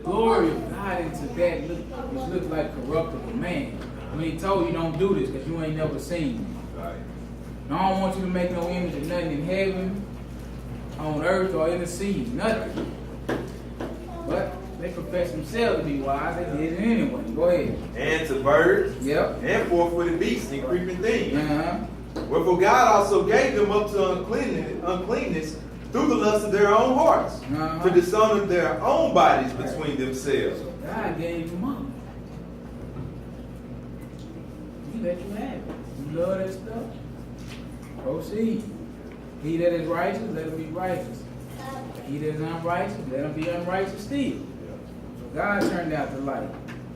glory of God into that which looks like corruptible man. When he told you don't do this because you ain't never seen him. Right. And I don't want you to make no image of nothing in heaven, on earth, or in the sea. Nothing. But they profess themselves to be wise. They did it anyway. Go ahead. And to birds. Yep. And four-footed beasts and creeping things. Uh-huh. Wherefore God also gave them up to uncleanness through the lust of their own hearts, to dishonor their own bodies between themselves. God gave them up. He let you have it. You love that stuff? Proceed. He that is righteous, let him be righteous. He that is unrighteous, let him be unrighteous still. So God turned out the light.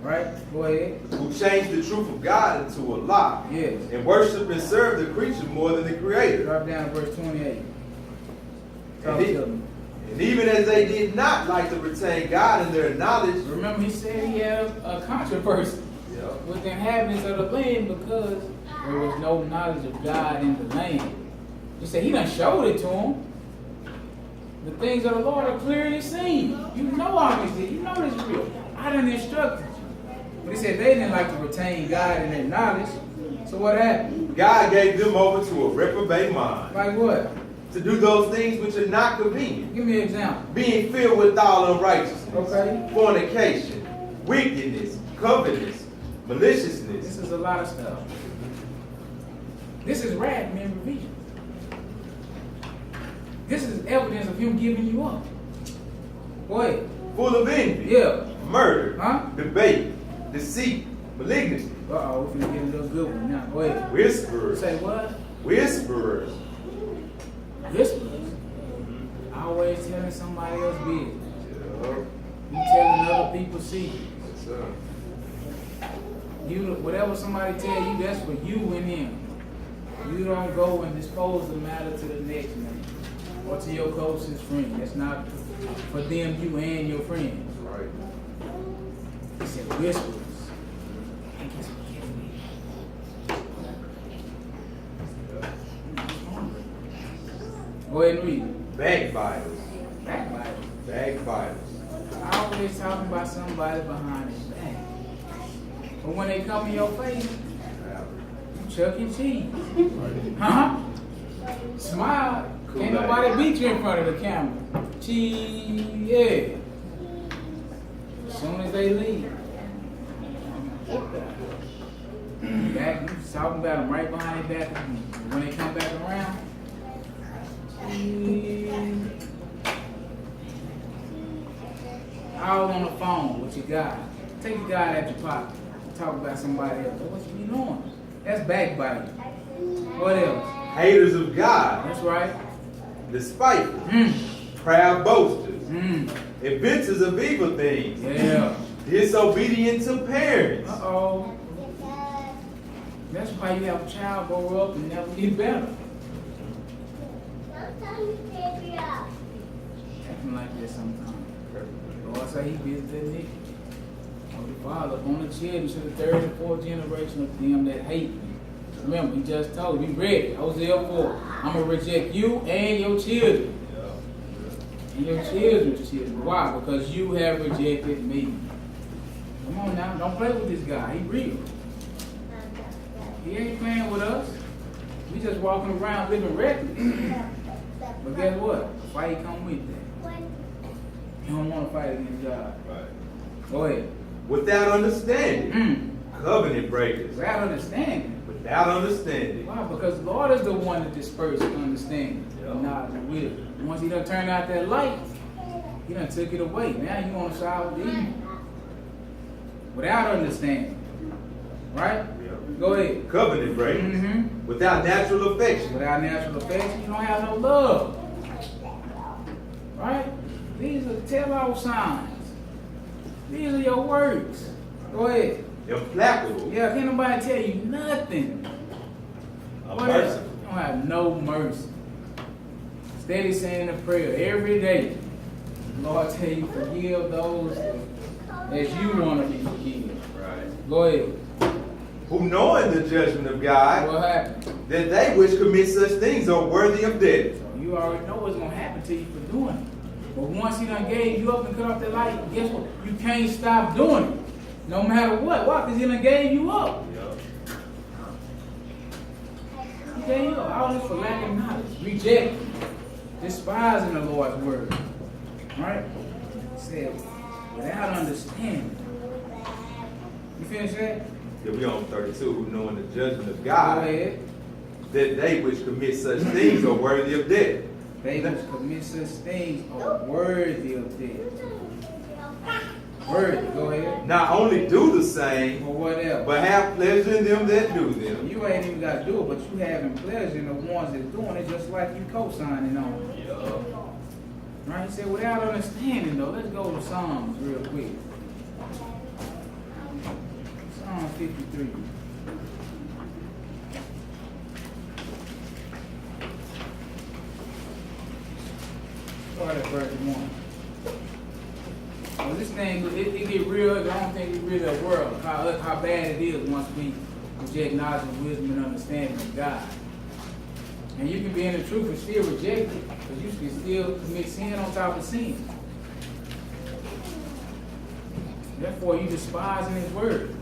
Right? Go ahead. Who changed the truth of God into a lie. Yes. And worship and serve the creature more than the creator. Drop down to verse 28. And even as they did not like to retain God in their knowledge. Remember, he said he had a controversy with the inhabitants of the land because there was no knowledge of God in the land. He said he done showed it to them. The things of the Lord are clearly seen. You know obviously. You know this is real. I done instructed you. But he said they didn't like to retain God in their knowledge. So what happened? God gave them over to a reprobate mind. Like what? To do those things which are not convenient. Give me an example. Being filled with all unrighteousness. Okay. Fornication. Wickedness. Covetousness. Maliciousness. This is a lot of stuff. This is wrath being revealed. This is evidence of him giving you up. Go ahead. Full of envy. Yeah. Murder. Huh? Debate. Deceit. Malignancy. Uh-oh, we're going to get a little good one now. Go ahead. Whisperers. Say what? Whisperers. Whisperers? Always telling somebody else business. Yeah. You telling other people secrets. Yes, sir. You, whatever somebody tell you, that's for you and him. You don't go and dispose the matter to the next man or to your closest friend. That's not for them, you and your friends. Right. He said whisperers. Go ahead and read it. Backbiters. Backbiters. Backbiters. Always talking about somebody behind his back. But when they come in your face, you Chuck E. Cheese. Huh? Smile. Ain't nobody beat you in front of the camera. Cheese, yeah. As soon as they leave. Back, you talking about them right behind their back. When they come back around, all on the phone with your guy. Take your guy out your pocket. Talk about somebody else. What you be doing? That's backbiting. What else? Haters of God. That's right. Despiteful. Proud boasters. Inventors of evil things. Yeah. Disobedient to parents. Uh-oh. That's why you have a child grow up and never get better. Acting like that sometimes. Lord say he visited Nick. Or the father on the children to the third and fourth generation of them that hate me. Remember, he just told you, read it. Hosea 4. I'm going to reject you and your children. And your children's children. Why? Because you have rejected me. Come on now, don't play with this guy. He real. He ain't playing with us. We just walking around living reckless. But guess what? The fight come with that. You don't want to fight against God. Right. Go ahead. Without understanding. Covenant breakers. Without understanding. Without understanding. Why? Because the Lord is the one that disperses understanding. Knowledge and wisdom. Once he done turned out that light, he done took it away. Now you on the side with evil. Without understanding. Right? Go ahead. Covenant breakers. Without natural affection. Without natural affection, you don't have no love. Right? These are tell-all signs. These are your works. Go ahead. Implacable. Yeah, can't nobody tell you nothing. What else? You don't have no mercy. Steady saying a prayer every day. Lord tell you forgive those as you want to be forgiven. Right. Go ahead. Who knowing the judgment of God, What happened? that they which commit such things are worthy of death. So you already know what's going to happen to you for doing it. But once he done gave you up and cut off the light, guess what? You can't stop doing it. No matter what. Why? Because he done gave you up. He gave you up. All this for lack of knowledge. Rejecting. Despising the Lord's word. Alright? It says, without understanding. You finish that? Yeah, we on 32, knowing the judgment of God. Go ahead. That they which commit such things are worthy of death. They which commit such things are worthy of death. Worthy, go ahead. Not only do the same, Or whatever. but have pleasure in them that do them. You ain't even got to do it, but you having pleasure in the ones that's doing it just like you co-signing on it. Right? He said, without understanding though, let's go to Psalms real quick. Psalm 53. Start at verse 1. Well, this thing, it get real. I don't think it's really a world. How bad it is once we reject knowledge and wisdom and understanding of God. And you can be in the truth and still reject it, because you can still commit sin on top of sin. Therefore, you despising His word.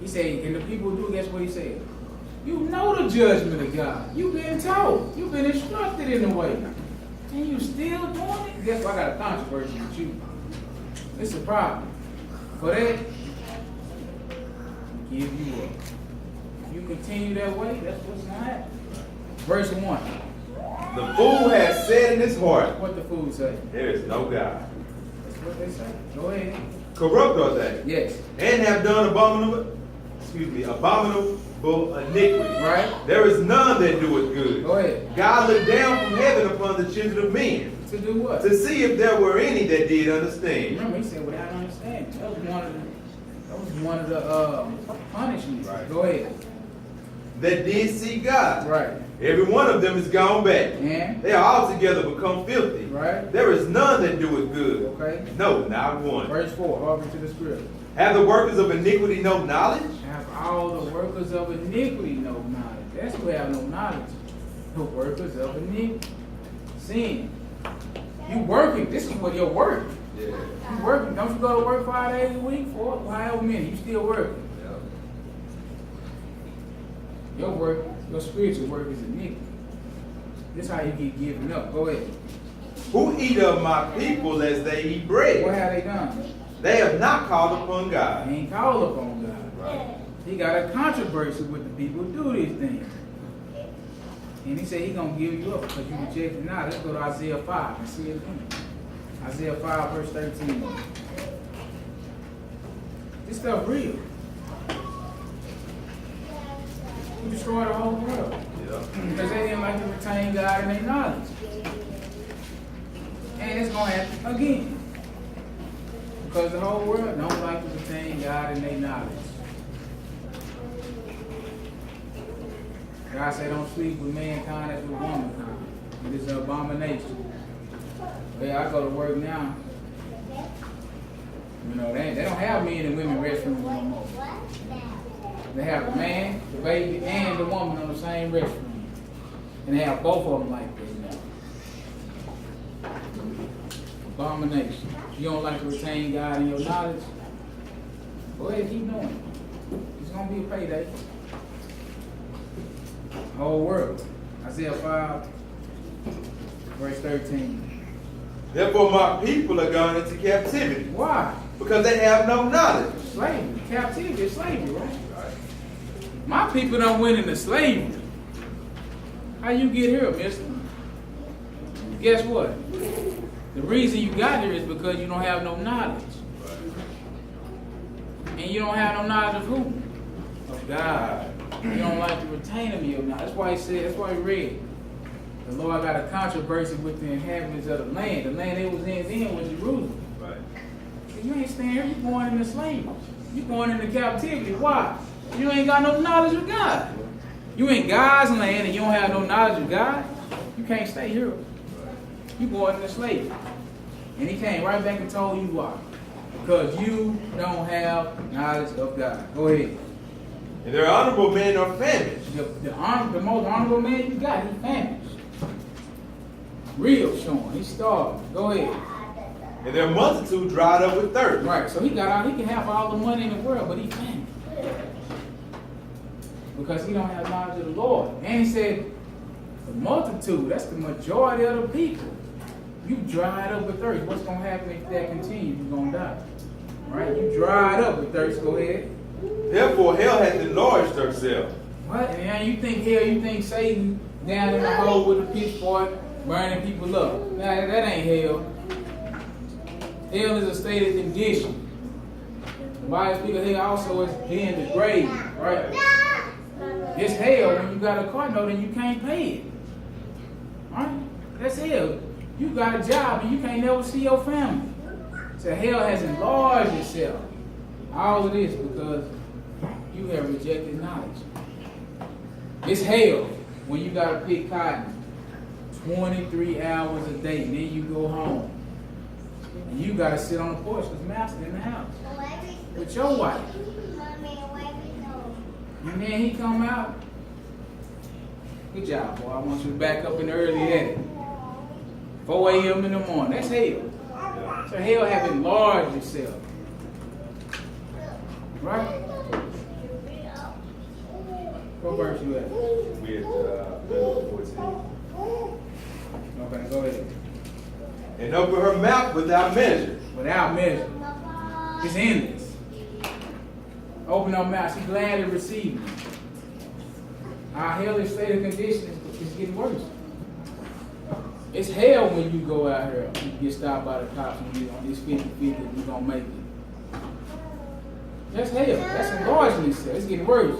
He said, and the people who do, guess what He said? You know the judgment of God. You've been told. You've been instructed in the way. And you still doing it? Guess what? I got a controversy with you. It's a problem. For that, give you up. If you continue that way, that's what's going to happen. Verse 1. The fool has said in his heart, What the fool say? there is no God. That's what they say. Go ahead. Corrupt are they, Yes. and have done abominable iniquity. Right? There is none that doeth good. Go ahead. God looked down from heaven upon the children of men To do what? to see if there were any that did understand. Remember, he said without understanding. That was one of the punishments. Right. Go ahead. That did see God. Right. Every one of them is gone back. And? They are altogether become filthy. Right. There is none that doeth good. Okay. No, not one. Verse 4. Harken to the script. Have the workers of iniquity no knowledge? Have all the workers of iniquity no knowledge. That's who have no knowledge. The workers of iniquity. Sin. You working. This is what you're working. Yeah. You working. Don't you go to work 5 days a week? However many. You still working. Your work, your spiritual work is iniquity. This is how you get given up. Go ahead. Who eat of my people as they eat What bread? have they done? They have not called upon God. They ain't called upon God. Right. He got a controversy with the people who do these things. And he said he's going to give you up because you rejected now. Let's go to Isaiah 5 and see it again. Isaiah 5 verse 13. This stuff real. You destroy the whole world. Because they didn't like to retain God in their knowledge. And it's going to happen again. Because the whole world don't like to retain God in their knowledge. God said don't sleep with mankind as with womankind. It is an abomination. Well, I go to work now. You know, they don't have men and women restrooms no more. They have the man, the baby, and the woman on the same restroom. And they have both of them like this now. Abomination. You don't like to retain God in your knowledge? Go ahead, keep doing it. It's going to be a payday. Whole world. Isaiah 5, verse 13. Therefore my people are gone into captivity, Why? because they have no knowledge. Slavery. Captivity is slavery, right? My people don't went into slavery. How you get here, mister? Guess what? The reason you got here is because you don't have no knowledge. And you don't have no knowledge of who? Of God. You don't like to retain him in your knowledge. That's why he said, that's why he read. The Lord got a controversy with the inhabitants of the land. The land they was in then was Jerusalem. Right. So you ain't staying here, you going into slavery. You going into captivity. Why? You ain't got no knowledge of God. You in God's land and you don't have no knowledge of God. You can't stay here. You going into slavery. And he came right back and told you why. Because you don't have knowledge of God. Go ahead. And their honorable men are famished. The most honorable man you got, he famished. Real showing. He's starving. Go ahead. And their multitude dried up with thirst. Right. So he got out. He can have all the money in the world, but he can't. Because he don't have knowledge of the Lord. And he said, the multitude, that's the majority of the people. You dried up with thirst. What's going to happen if that continues? You're going to die. Right? You dried up with thirst. Go ahead. Therefore hell hath enlarged herself. What? And now you think hell, you think Satan down in the hole with a pitchfork burning people up. Nah, that ain't hell. Hell is a state of condition. The Bible speaks of hell also as being the grave. Right? It's hell when you got a car note and you can't pay it. Right? That's hell. You got a job and you can't never see your family. So hell has enlarged itself. All of this because you have rejected knowledge. It's hell when you got to pick cotton 23 hours a day and then you go home. And you got to sit on the porch with master in the house with your wife. And then he come out. Good job, boy. I want you back up in the early edit. 4 a.m. in the morning. That's hell. So hell have enlarged itself. Right? What verse you at? We at 14. Okay, go ahead. And open her mouth without measure. Without measure. It's endless. Open her mouth. She's glad to receive you. Our hellish state of condition is getting worse. It's hell when you go out here. You get stopped by the cops and you on this 50-50 and you're going to make it. That's hell. That's enlarging itself. It's getting worse.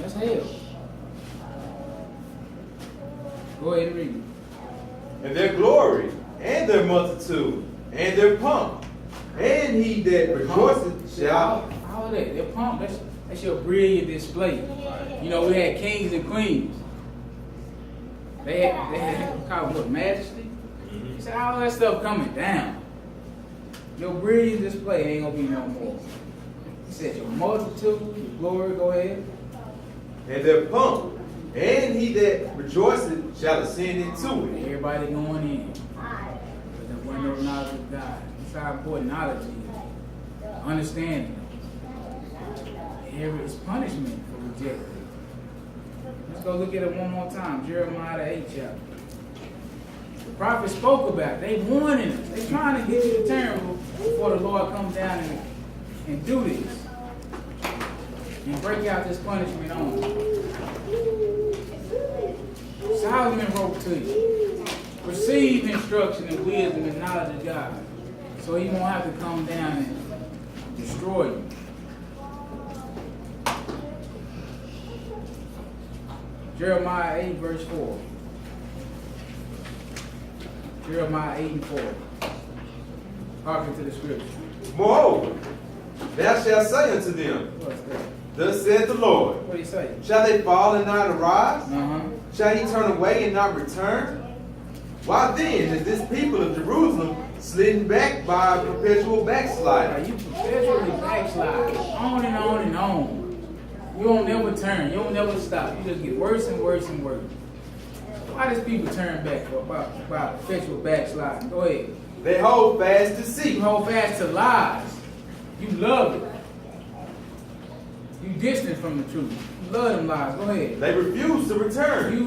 That's hell. Go ahead and read it. And their glory, and their multitude, and their pomp, and he that rejoiceth shall. All of that. Their pomp, that's your brilliant display. You know, we had kings and queens. They had called what, majesty? He said all that stuff coming down. Your brilliant display ain't gonna be no more. He said your multitude, your glory, go ahead. And their pomp, and he that rejoiceth shall ascend into it. Everybody going in. But there wasn't no knowledge of God. That's how important knowledge is. Understanding. It's punishment for rejecting. Let's go look at it one more time. Jeremiah the 8th chapter. The prophet spoke about it. They warning us. They trying to get you to turn before the Lord comes down and do this. And break out this punishment on you. Solomon wrote to you. Receive instruction and wisdom and knowledge of God. So he won't have to come down and destroy you. Jeremiah 8 verse 4. Jeremiah 8 and 4. Hearken to the scripture. Moreover, thou shalt say unto them, What's that? thus saith the Lord, What do you say? shall they fall and not arise? Uh-huh. Shall he turn away and not return? Why then is this people of Jerusalem slidden back by a perpetual backslide? You perpetually backslide on and on and on. You don't never turn. You don't never stop. You just get worse and worse and worse. Why does people turn back about perpetual backsliding? Go ahead. They hold fast You deceit. hold fast to lies. You love it. You distant from the truth. You love them lies. Go ahead. They refuse to return. You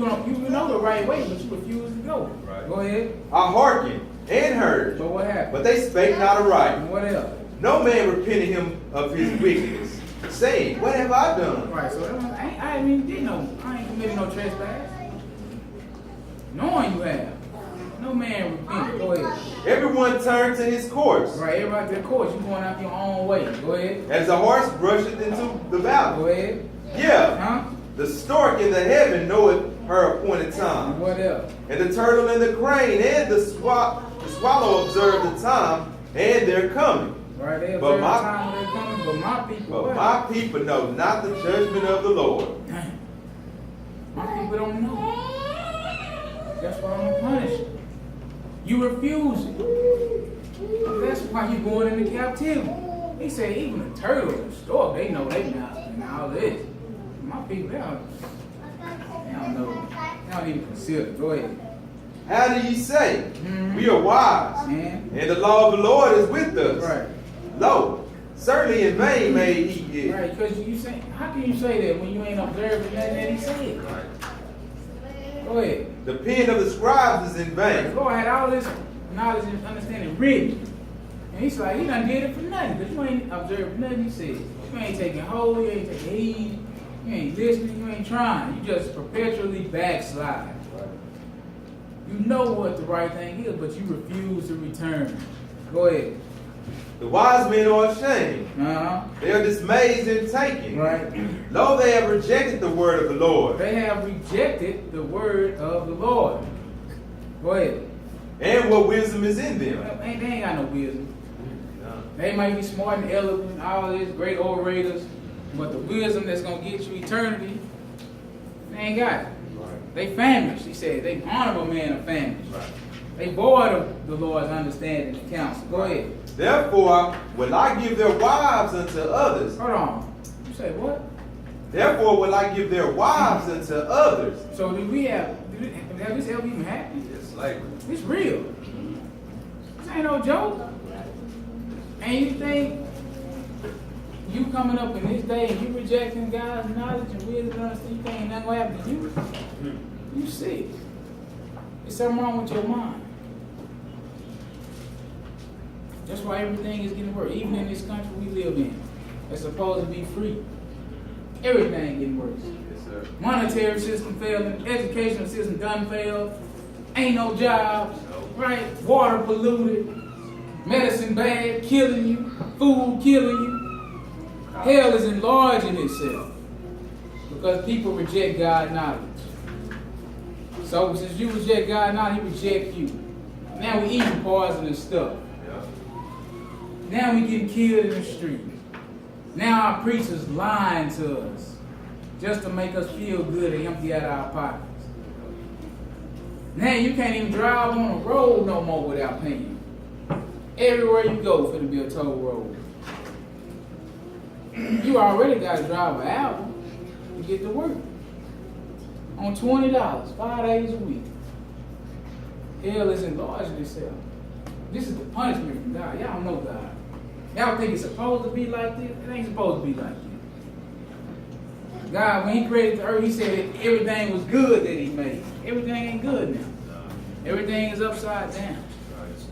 know the right way, but you refuse to go. Right. Go ahead. I hearkened and heard, But what happened? but they spake not aright. And what else? No man repented him of his wickedness, saying, what have I done? Right, so I ain't committed no trespass. Knowing you have. No man repented. Go ahead. Everyone turned to his course. Right, everybody to the course. You going out your own way. Go ahead. As a horse brusheth into the valley. Go ahead. Yeah, Huh? the stork in the heaven knoweth her appointed And time. what else? And the turtle and the crane and the swallow observe the time, and they're coming. Right, they But observe the my- time when they're coming, but my people, But what? my people know not the judgment of the Lord. Dang. My people don't know. That's why I'm going to punish you. You refuse it. That's why you're going into captivity. He said even the turtle and the stork, they know they not and all this. My people, they don't don't know. Y'all need to consider. Go ahead. How do ye say, we are wise, And the law of the Lord is with us? right. Lo, certainly in vain made he it. Right, because you say, how can you say that when you ain't observing nothing that he said? Right. Go ahead. The pen of the scribes is in vain. The Lord had all this knowledge and understanding written. And he's like, he done did it for nothing, because you ain't observed nothing he said. You ain't taking hold, you ain't taking heed, you ain't listening, you ain't trying. You just perpetually backslide. You know what the right thing is, but you refuse to return. Go ahead. The wise men are ashamed. Uh-huh. They are dismayed and taken. Right. Lo, they have rejected the word of the Lord. They have rejected the word of the Lord. Go ahead. And what wisdom is in them. They ain't got no wisdom. They might be smart and eloquent, all this, great orators, but the wisdom that's going to get you eternity, they ain't got it. They famished. He said, they honorable men are famished. They void of the Lord's understanding and counsel. Go ahead. Therefore, will I give their wives unto others. Hold on. You say what? Therefore, will I give their wives unto others. So do we have this ever even happened? It's slavery. It's real. This ain't no joke. And you think you coming up in this day and you rejecting God's knowledge and wisdom and understanding, you think ain't nothing gonna happen to you? You sick. There's something wrong with your mind. That's why everything is getting worse. Even in this country we live in, it's supposed to be free. Everything getting worse. Yes, sir. Monetary system failing, educational system done failed, ain't no jobs, right? Water polluted, medicine bad, killing you, food killing you. Hell is enlarging itself because people reject God's knowledge. So since you reject God's knowledge, He reject you. Now we eating poisonous stuff. Now we getting killed in the street. Now our preachers lying to us just to make us feel good and empty out our pockets. Now you can't even drive on the road no more without paying. Everywhere you go, finna be a toll road. You already got to drive an hour to get to work. On $20, 5 days a week. Hell is enlarging itself. This is the punishment from God. Y'all know God. Y'all think it's supposed to be like this? It ain't supposed to be like this. God, when He created the earth, He said everything was good that He made. Everything ain't good now. Everything is upside down.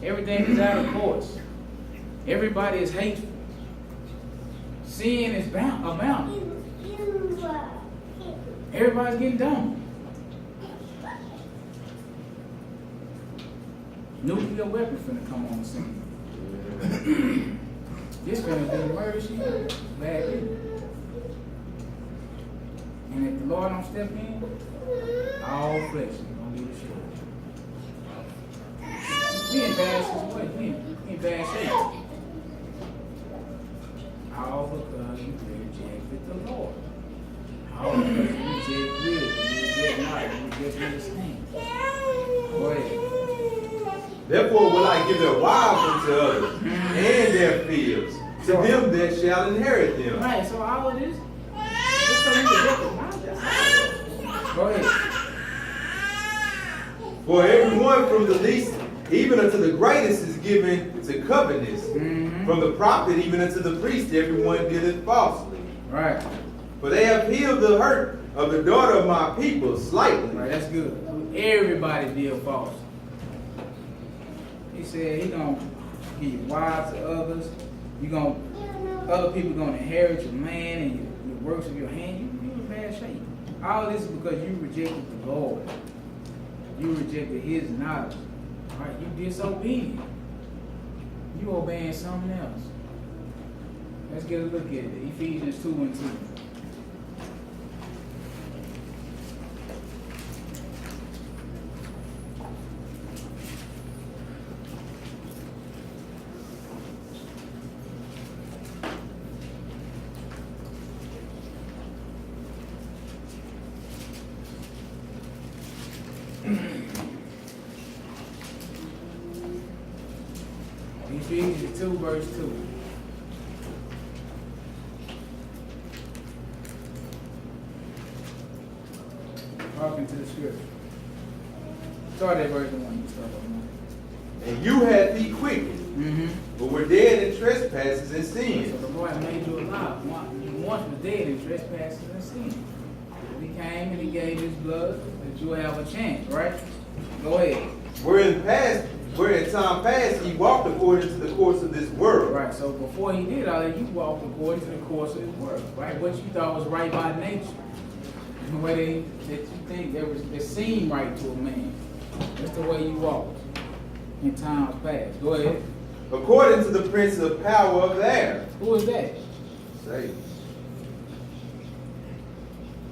Everything is out of course. Everybody is hateful. Sin is abounding. Everybody's getting dumb. Nuclear weapons finna come on the scene. This finna be mercy, bad people. And if the Lord don't step in, all flesh is gonna be destroyed. We in bad situation. We in bad shape. All because you rejected the Lord. All because you reject wisdom, you reject knowledge, you reject understanding. Go ahead. Therefore will I give their wives unto others, and their fields, to them that shall inherit them. Right, so all of this, just so you reject the knowledge. Go ahead. For everyone from the least even unto the greatest is given to covetousness. From the prophet even unto the priest, everyone dealeth falsely. Right. For they have healed the hurt of the daughter of my people slightly. Right, that's good. Everybody deal false. He said He gonna give you wives to others. Other people gonna inherit your land and your works of your hand. You in bad shape. All of this is because you rejected the Lord. You rejected His knowledge. Right? You disobedient. You obeying something else. Let's get a look at it. Ephesians 2:2. Ephesians 2 verse 2. Hearken to the scripture. Start at verse 1. You start at 1. And you had thee quickened, Mm-hmm. but were dead in trespasses and So sins. the Lord made you alive. You once was dead in trespasses and sins. He came and he gave his blood that you will have a chance, right? Go ahead. Where in time past he walked according to the course of this world. Right, so before he did all that, you walked according to the course of his work, right? What you thought was right by nature. The way that you think that seemed right to a man. That's the way you walked in times past. Go ahead. According to the prince of power of the air. Who is that? Say,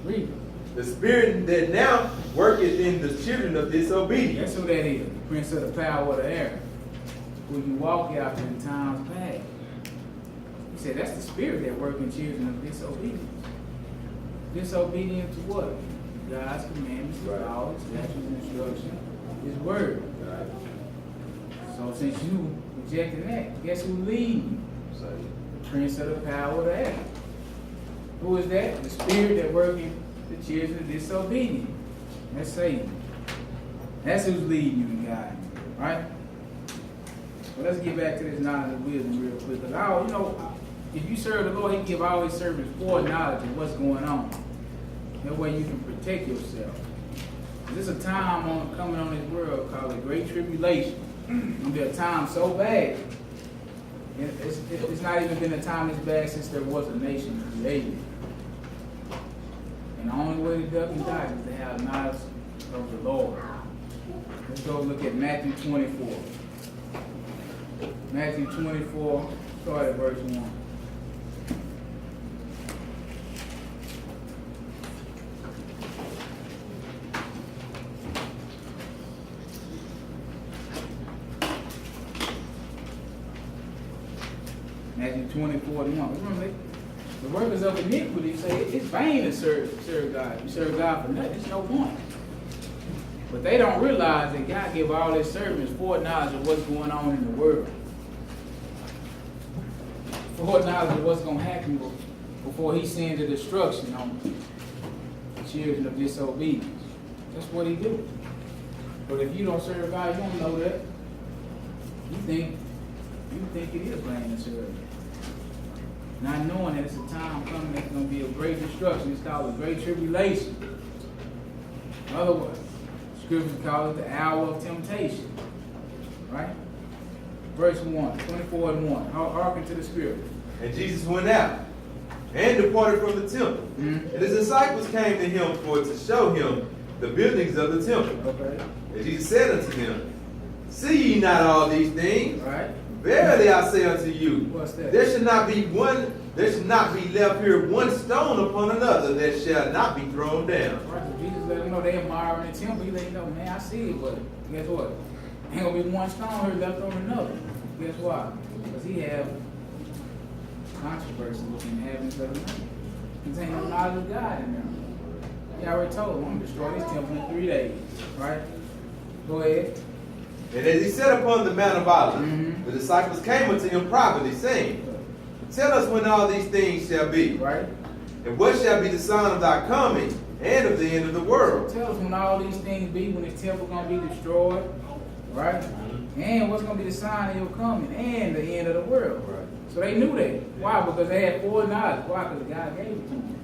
Read it. the spirit that now worketh in the children of disobedience. That's who that is. The prince of the power of the air. Who you walk after in times past. He said that's the spirit that works in children of disobedience. Disobedient to what? God's commandments, His laws, statutes, and instruction, His word. So since you rejected that, guess who leads you? The prince of the power of the air. Who is that? The spirit that works in the children of disobedience. That's Satan. That's who's leading you and guiding you, right? But let's get back to this knowledge of wisdom real quick. Because if you serve the Lord, He give all His servants foreknowledge of what's going on. That way you can protect yourself. There's a time coming on this world called the Great Tribulation. It's gonna be a time so bad. It's not even been a time as bad since there was a nation created. And the only way to duck and die is to have knowledge of the Lord. Let's go look at Matthew 24. Matthew 24, start at verse 1. Matthew 24 and 1. Remember, the workers of iniquity say it's vain to serve God. You serve God for nothing. It's no point. But they don't realize that God gave all His servants foreknowledge of what's going on in the world. Foreknowledge of what's going to happen before He sends the destruction on the children of disobedience. That's what He do. But if you don't serve God, you don't know that. You think it is vain to serve. Not knowing that it's a time coming that's going to be a great destruction. It's called the Great Tribulation. In other words, Scriptures call it the hour of temptation. Right? Verse 1, 24 and 1. Hearken to the Spirit. And Jesus went out and departed from the temple. Mm-hmm. And His disciples came to Him to show Him the buildings of the temple. Okay. And Jesus said unto them, see ye not all these things? Right. Verily I say unto you, What's that? there should not be left here one stone upon another that shall not be thrown down. Right, so Jesus let them know they admiring the temple. He let them know, man, I see it, but guess what? Ain't gonna be one stone here left on another. Guess why? Because He have controversy within heavens of the earth. There ain't no knowledge of God in there. He already told them, I'm gonna destroy this temple in 3 days. Right? Go ahead. And as He sat upon the Mount of Olives, Mm-hmm. the disciples came unto Him privately, saying, tell us when all these things shall be, Right? and what shall be the sign of thy coming and of the end of the world. Tell us when all these things be, when this temple gonna be destroyed. Right? And what's gonna be the sign of your coming and the end of the world. Right. So they knew that. Why? Because they had foreknowledge. Why? Because God gave it to them.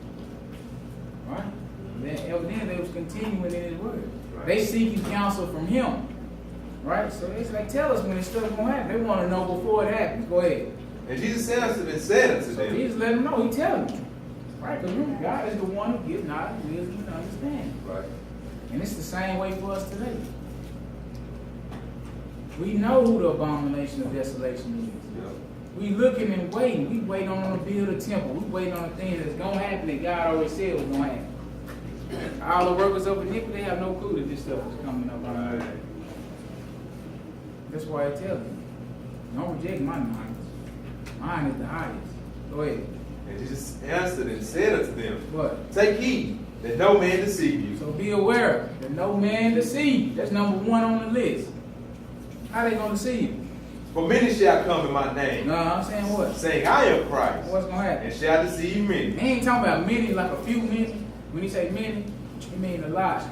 Right? Then evidently they was continuing in His word. Right. They seeking counsel from Him. Right? So it's like, tell us when this stuff gonna happen. They want to know before it happens. Go ahead. And Jesus answered and said unto So them, Jesus let them know. He telling them. Right? Because remember, God is the one who gives knowledge, wisdom, and understanding. right. And it's the same way for us today. We know who the abomination of desolation is. Yep. We looking and waiting. We waiting on them to build a temple. We waiting on the things that's going to happen that God already said was going to happen. All the workers of iniquity, they have no clue that this stuff is coming up on the earth. That's why I tell you, don't reject my mind. Mine is the highest. Go ahead. And Jesus answered and said unto them, What? take heed that no man deceive you. So be aware that no man deceive you. That's number one on the list. How they going to deceive you? For many shall come in my name, No, I'm saying what? saying, I am Christ, What's going to happen? and shall deceive many. He ain't talking about many, like a few many. When he say many, He mean a lot.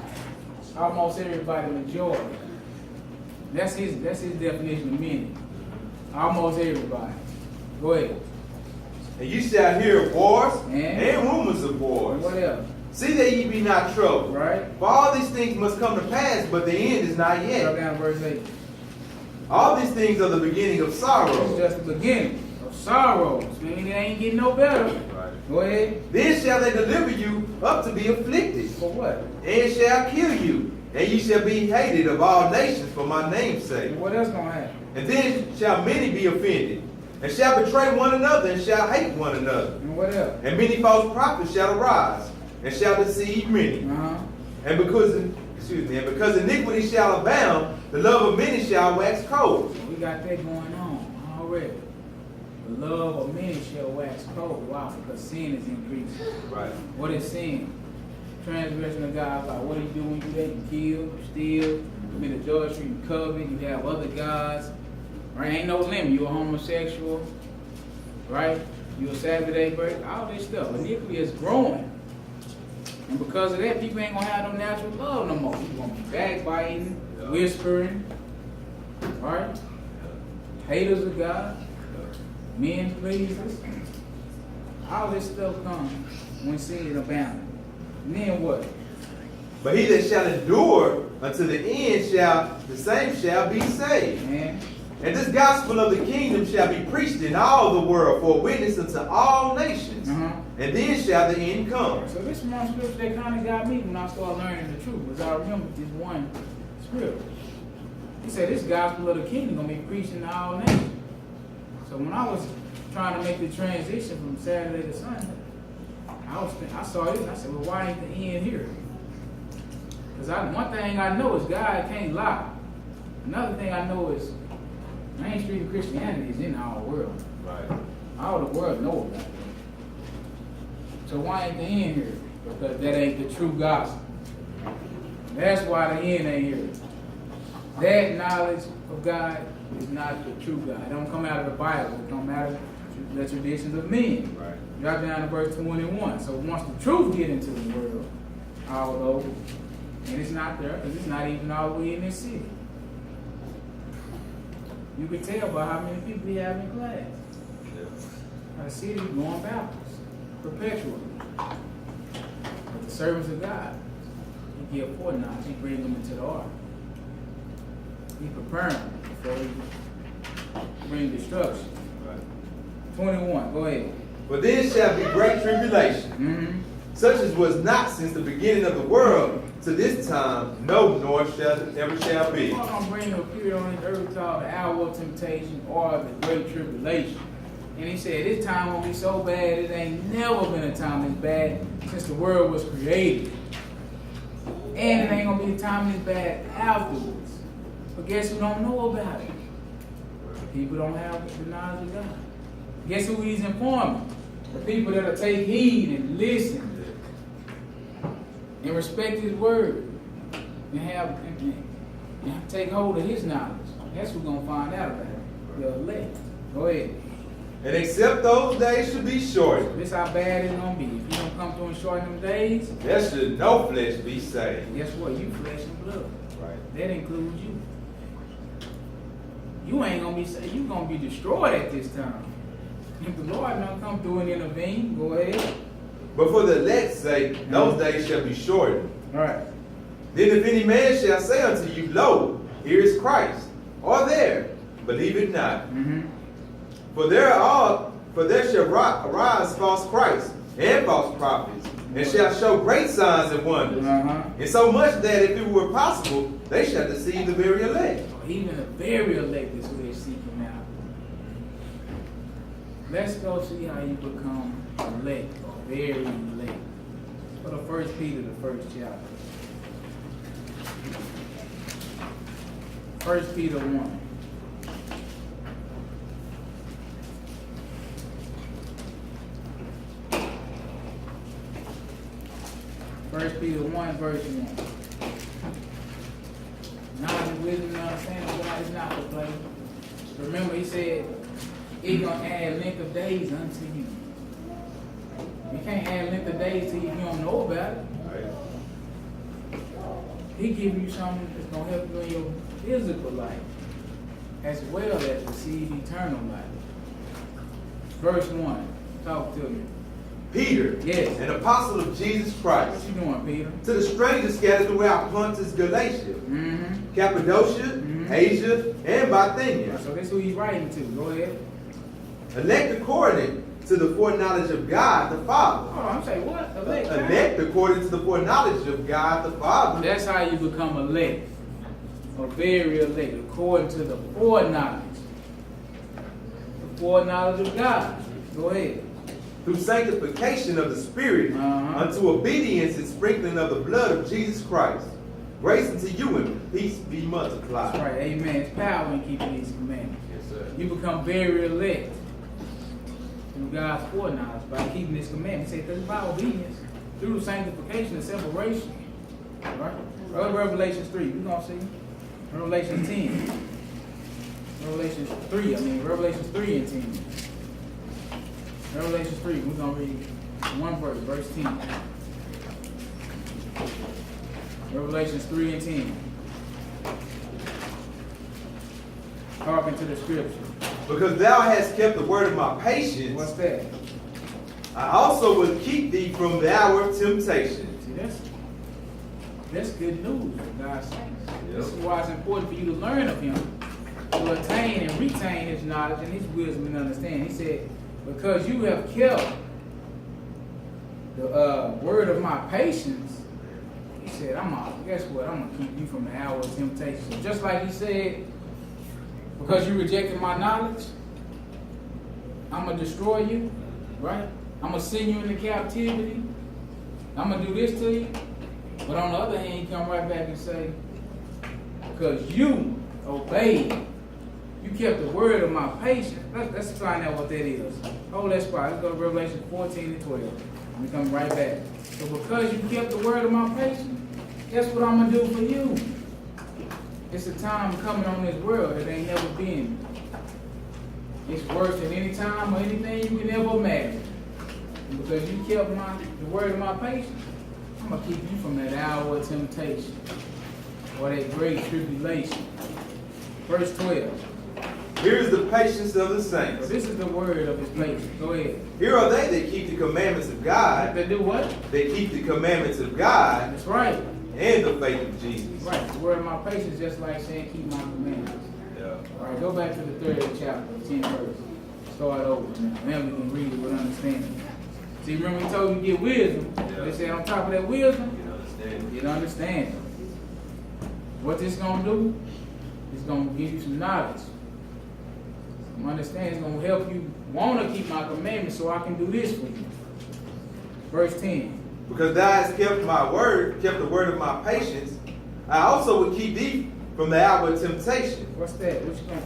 Almost everybody, majority. That's his definition of many. Almost everybody. Go ahead. And you shall hear of wars And rumors of wars. what else? See that ye be not troubled. Right? For all these things must come to pass, but the end is not Drop yet. down to verse 8. All these things are the beginning of It's sorrow. just the beginning of sorrows. Man, it ain't getting no better. Right. Go ahead. Then shall they deliver you up to be afflicted, For what? and shall kill you, and ye shall be hated of all nations for my name's sake. And what else gonna happen? And then shall many be offended, and shall betray one another, and shall hate one another. And what else? And many false prophets shall arise, and shall deceive many. Uh-huh. And because iniquity shall abound, the love of many shall wax cold. We got that going on already. The love of many shall wax cold. Why? Because sin is increasing. Right. What is sin? Transgression of God's law. What do you do when you do that? You kill, you steal, commit adultery, you covet, you have other gods. Right? Ain't no limit. You a homosexual. Right? You a Saturday break. All this stuff. Iniquity is growing. And because of that, people ain't gonna have no natural love no more. People gonna be backbiting, whispering, right? Haters of God, men pleasers. All this stuff comes when sin abounds. And then what? But he that shall endure unto the end the same shall be saved. Man. And this gospel of the kingdom shall be preached in all the world for a witness unto all nations. And then shall the end come. So this one scripture that kind of got me when I started learning the truth, was I remember this one scripture. He said this gospel of the kingdom gonna be preached in all nations. So when I was trying to make the transition from Saturday to Sunday, I saw this and I said, well, why ain't the end here? Because one thing I know is God can't lie. Another thing I know is mainstream Christianity is in our world. Right. All the world knows about it. So why ain't the end here? Because that ain't the true gospel. That's why the end ain't here. That knowledge of God is not the true God. It don't come out of the Bible. It don't matter the traditions of men. Right. Drop down to verse 21. So once the truth get into the world, all over, and it's not there because it's not even all the way in this city. You can tell by how many people we have in class. The city is going backwards, perpetually. But the servants of God, He give foreknowledge, He bring them into the ark. He prepare them before He bring destruction. Right. 21, go ahead. But then shall be great tribulation, such as was not since the beginning of the world to this time, no, nor ever shall be. I'm going to bring a period on this earth called the hour of temptation or the great tribulation. And he said, this time won't be so bad, it ain't never been a time this bad since the world was created. And it ain't going to be a time this bad afterwards. But guess who don't know about it? People don't have the knowledge of God. Guess who He's informing? The people that'll take heed and listen and respect His word and have and take hold of His knowledge. That's who's going to find out about it. The elect. Go ahead. And except those days should be shortened, This how bad it's gonna be. If you don't come through and shorten them days, there should no flesh be saved. guess what? You flesh and blood. Right. That includes you. You ain't gonna be saved. You gonna be destroyed at this time. If the Lord don't come through and intervene, go ahead. But for the elect's sake, those days shall be shortened. All right. Then if any man shall say unto you, Lo, here is Christ, or there, believe it not. For there shall arise false Christs and false prophets, and shall show great signs and wonders. And so much that if it were possible, they shall deceive the very elect. Even the very elect is who they're seeking out. Let's go see how you become elect or very elect. Go to 1 Peter, the first chapter. 1 Peter 1. First Peter 1, verse 1. Knowledge and wisdom and understanding of God is not for play. Remember, He said, He's going to add length of days unto you. You can't add length of days to you if you don't know about it. Right. He give you something that's gonna help you in your physical life, as well as receive eternal life. Verse 1. Talk to me. Peter, Yes. an apostle of Jesus What Christ, you doing, Peter? to the strangers scattered throughout Pontus, Galatia, Mm-hmm. Cappadocia, Asia, and Bithynia, So that's who he's writing to. Go ahead. elect according to the foreknowledge of God the Father. Hold on, I'm saying what? Elect. Elect according to the foreknowledge of God the Father. That's how you become elect. Or very elect, according to the foreknowledge. The foreknowledge of God. Go ahead. Through sanctification of the Spirit, unto obedience and sprinkling of the blood of Jesus Christ. Grace unto you and peace be multiplied. That's right, amen. It's power in keeping these commandments. Yes, sir. You become very elect through God's foreknowledge by keeping His commandments. He said, that's by obedience, through sanctification and separation. Right? Go to Revelation 3. We're going to see. Revelation 10. Revelation 3, Revelation 3 and 10. Revelation 3, we're going to read one verse, verse 10. Revelations 3 and 10. Talking to the scripture. Because thou hast kept the word of my patience, What's that? I also will keep thee from the hour of temptation. See, that's good news for God's saints. Yep. This is why it's important for you to learn of Him, to attain and retain His knowledge and His wisdom and understanding. He said, because you have kept the word of my patience, He said, guess what? I'm going to keep you from the hour of temptation. So just like He said, because you rejected my knowledge, I'm going to destroy you, right? I'm going to send you into captivity. I'm going to do this to you. But on the other hand, He come right back and say, because you obeyed, you kept the word of my patience. Let's find out what that is. Hold that spot. Let's go to Revelation 14 and 12. We come right back. So because you kept the word of my patience, guess what I'm going to do for you? It's a time coming on this world that ain't never been. It's worse than any time or anything you can ever imagine. And because you kept the word of my patience, I'm going to keep you from that hour of temptation or that great tribulation. Verse 12. Here is the patience of the So saints. this is the word of His patience. Go ahead. Here are they that keep the commandments of God, They do what? that keep the commandments of God That's right. and the faith of Jesus. Right. The word of my patience, just like saying, keep my commandments. Yeah. All right, go back to the 3rd chapter, 10th verse. Start over now. Now we can read it with understanding. See, remember we told you to get wisdom. Yeah. They said on top of that wisdom, You understand? get understanding. What this gonna do? It's gonna give you some knowledge. Some understanding. It's gonna help you want to keep my commandments so I can do this for you. Verse 10. Because thou hast kept my word, kept the word of my patience, I also will keep thee from the hour of temptation. What's that? What you gonna